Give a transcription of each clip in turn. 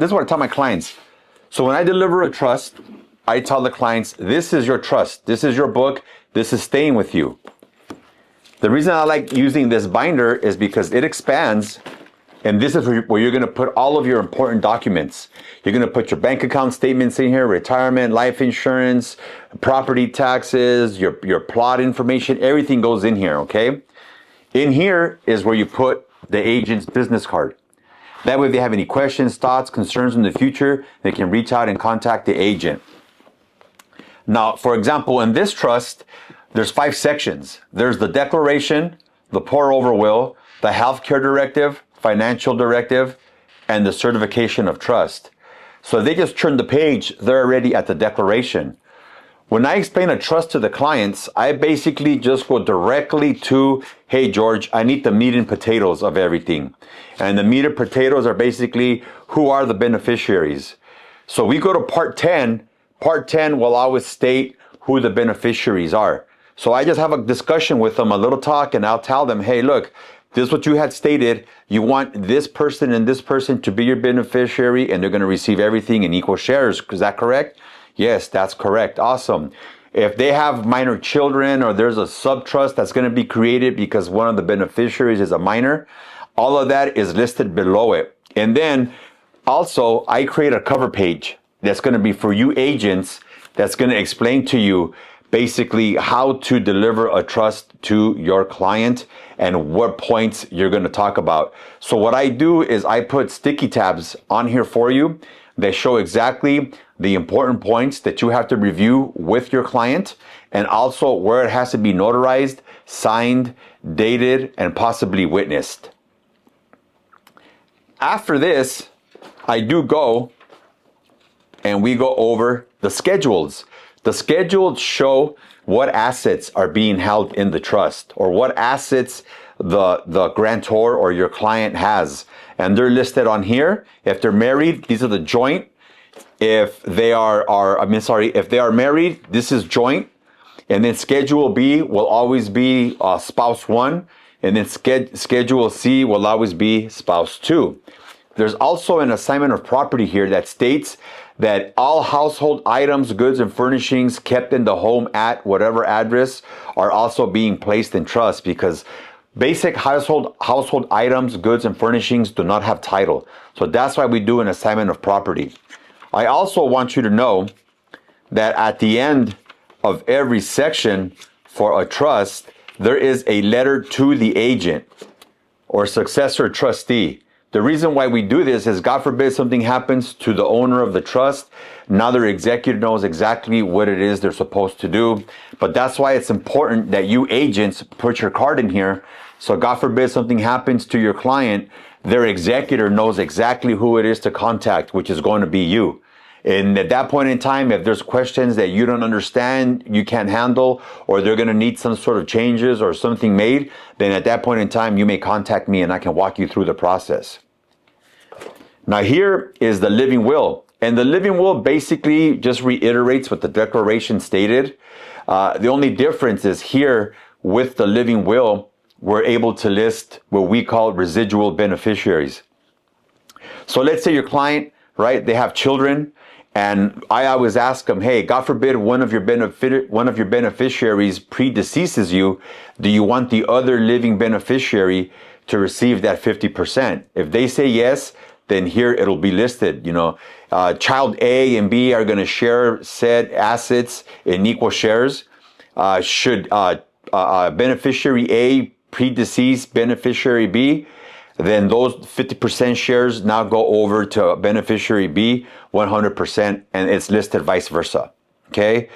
this is what I tell my clients. So when I deliver a trust, I tell the clients, this is your trust. This is your book. This is staying with you. The reason I like using this binder is because it expands, and this is where you're going to put all of your important documents. You're going to put your bank account statements in here, retirement, life insurance, property taxes, your plot information, everything goes in here, okay? In here is where you put the agent's business card. That way if they have any questions, thoughts, concerns in the future, they can reach out and contact the agent. Now, for example, in this trust, there's 5 sections. There's the declaration, the pour-over will, the healthcare directive, financial directive, and the certification of trust. So if they just turn the page, they're already at the declaration. When I explain a trust to the clients, I basically just go directly to, hey, George, I need the meat and potatoes of everything. And the meat and potatoes are basically, who are the beneficiaries? So we go to part 10. Part 10 will always state who the beneficiaries are. So I just have a discussion with them, a little talk, and I'll tell them, hey, look, this is what you had stated. You want this person and this person to be your beneficiary, and they're going to receive everything in equal shares. Is that correct? Yes, that's correct. Awesome. If they have minor children or there's a sub-trust that's going to be created because one of the beneficiaries is a minor, all of that is listed below it. And then also I create a cover page that's going to be for you agents that's going to explain to you basically how to deliver a trust to your client and what points you're going to talk about. So what I do is I put sticky tabs on here for you. They show exactly the important points that you have to review with your client, and also where it has to be notarized, signed, dated, and possibly witnessed. After this, I do go and we go over the schedules. The schedules show what assets are being held in the trust, or what assets the grantor or your client has. And they're listed on here. If they're married, these are the joint. If they if they are married, this is joint. And then Schedule B will always be spouse 1. And then Schedule C will always be spouse 2. There's also an assignment of property here that states that all household items, goods, and furnishings kept in the home at whatever address are also being placed in trust, because basic household items, goods, and furnishings do not have title. So that's why we do an assignment of property. I also want you to know that at the end of every section for a trust, there is a letter to the agent or successor trustee. The reason why we do this is, God forbid something happens to the owner of the trust. Now their executor knows exactly what it is they're supposed to do. But that's why it's important that you agents put your card in here. So God forbid something happens to your client, their executor knows exactly who it is to contact, which is going to be you. And at that point in time, if there's questions that you don't understand, you can't handle, or they're going to need some sort of changes or something made, then at that point in time, you may contact me and I can walk you through the process. Now here is the living will. And the living will basically just reiterates what the declaration stated. The only difference is here with the living will, we're able to list what we call residual beneficiaries. So let's say your client, right, they have children. And I always ask them, hey, God forbid one of your beneficiaries predeceases you. Do you want the other living beneficiary to receive that 50%? If they say yes, then here it'll be listed. You know, child A and B are going to share said assets in equal shares. Should beneficiary A predecease beneficiary B, then those 50% shares now go over to beneficiary B 100%, and it's listed vice versa. Okay.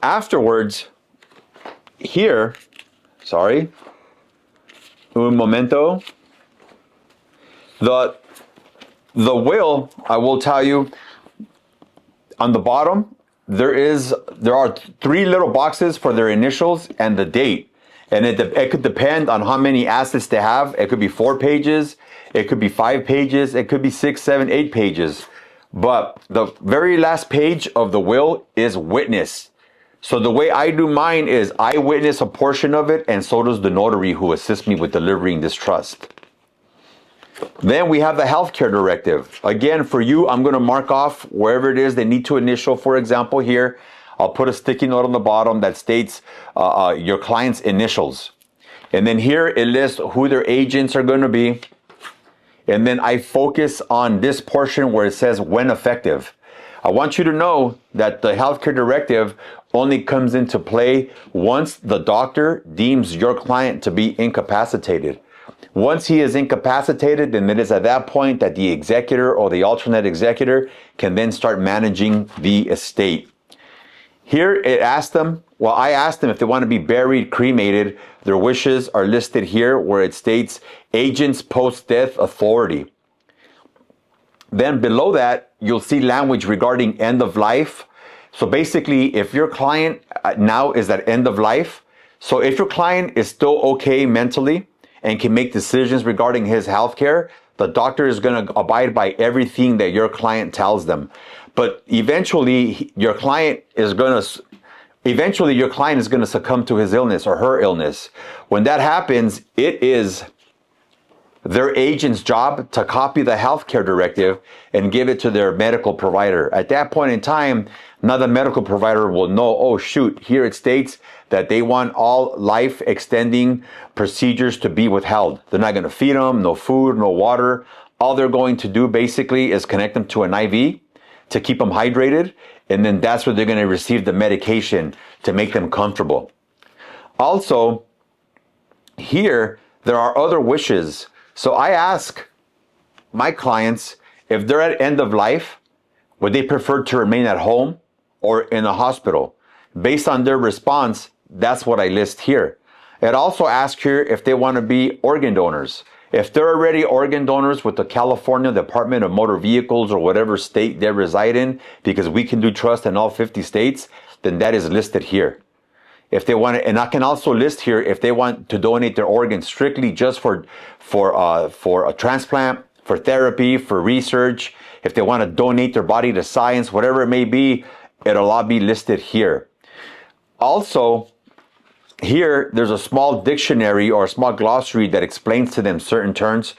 Afterwards, here, un momento. The will, I will tell you, on the bottom, there are 3 little boxes for their initials and the date. And it could depend on how many assets they have. It could be 4 pages. It could be 5 pages. It could be 6, 7, 8 pages. But the very last page of the will is witness. So the way I do mine is I witness a portion of it, and so does the notary who assists me with delivering this trust. Then we have the healthcare directive. Again, for you, I'm going to mark off wherever it is they need to initial. For example, here, I'll put a sticky note on the bottom that states your client's initials. And then here it lists who their agents are going to be. And then I focus on this portion where it says when effective. I want you to know that the healthcare directive only comes into play once the doctor deems your client to be incapacitated. Once he is incapacitated, then it is at that point that the executor or the alternate executor can then start managing the estate. Here it asked them, well, I asked them if they want to be buried, cremated. Their wishes are listed here where it states agent's post-death authority. Then below that, you'll see language regarding end of life. So basically, if your client now is at end of life, so if your client is still okay mentally and can make decisions regarding his health care, the doctor is going to abide by everything that your client tells them. But eventually, your client is going to succumb to his illness or her illness. When that happens, it is their agent's job to copy the healthcare directive and give it to their medical provider. At that point in time, now the medical provider will know, oh shoot, here it states that they want all life extending procedures to be withheld. They're not going to feed them, no food, no water. All they're going to do basically is connect them to an IV to keep them hydrated. And then that's where they're going to receive the medication to make them comfortable. Also, here, there are other wishes. So I ask my clients if they're at end of life, would they prefer to remain at home or in a hospital? Based on their response, that's what I list here. It also asks here if they want to be organ donors. If they're already organ donors with the California Department of Motor Vehicles or whatever state they reside in, because we can do trust in all 50 states, then that is listed here. If they want to, and I can also list here if they want to donate their organs strictly just for a transplant, for therapy, for research. If they want to donate their body to science, whatever it may be, it'll all be listed here. Also, here there's a small dictionary or a small glossary that explains to them certain terms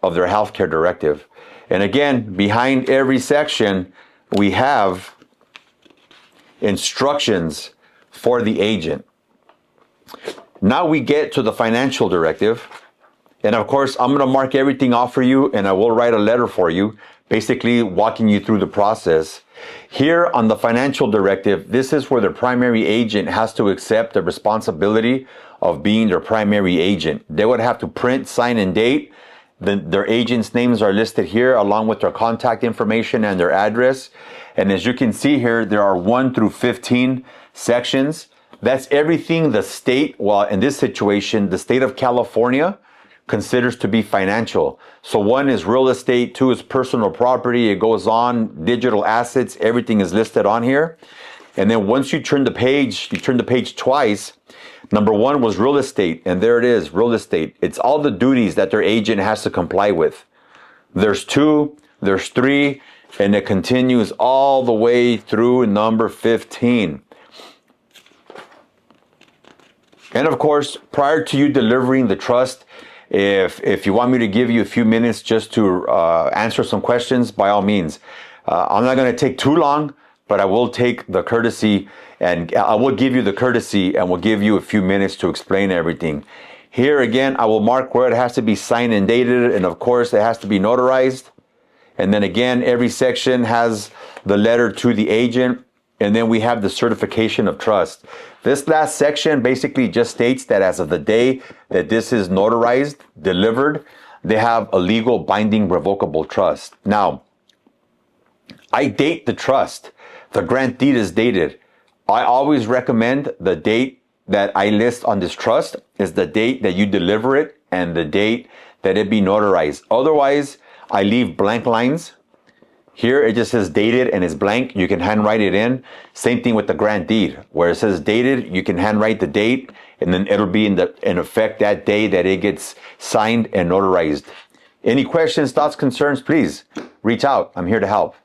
of their healthcare directive. And again, behind every section, we have instructions for the agent. Now we get to the financial directive. And of course, I'm going to mark everything off for you and I will write a letter for you, basically walking you through the process. Here on the financial directive, this is where the primary agent has to accept the responsibility of being their primary agent. They would have to print, sign, and date. Their agents' names are listed here along with their contact information and their address. And as you can see here, there are 1 through 15 sections. That's everything the state, well, in this situation, the state of California considers to be financial. So 1 is real estate, 2 is personal property, it goes on, digital assets, everything is listed on here. And then once you turn the page, twice. Number 1 was real estate, and there it is, real estate. It's all the duties that their agent has to comply with. There's 2, there's 3, and it continues all the way through number 15. And of course, prior to you delivering the trust, if you want me to give you a few minutes just to answer some questions, by all means. I'm not going to take too long, but I will take the courtesy and I will give you the courtesy and will give you a few minutes to explain everything. Here again, I will mark where it has to be signed and dated, and of course it has to be notarized. And then again, every section has the letter to the agent. And then we have the certification of trust. This last section basically just states that as of the day that this is notarized, delivered, they have a legal binding revocable trust. Now, I date the trust. The grant deed is dated. I always recommend the date that I list on this trust is the date that you deliver it and the date that it be notarized. Otherwise, I leave blank lines. Here it just says dated and it's blank. You can handwrite it in. Same thing with the grant deed. Where it says dated, you can handwrite the date and then it'll be in effect that day that it gets signed and notarized. Any questions, thoughts, concerns, please reach out. I'm here to help.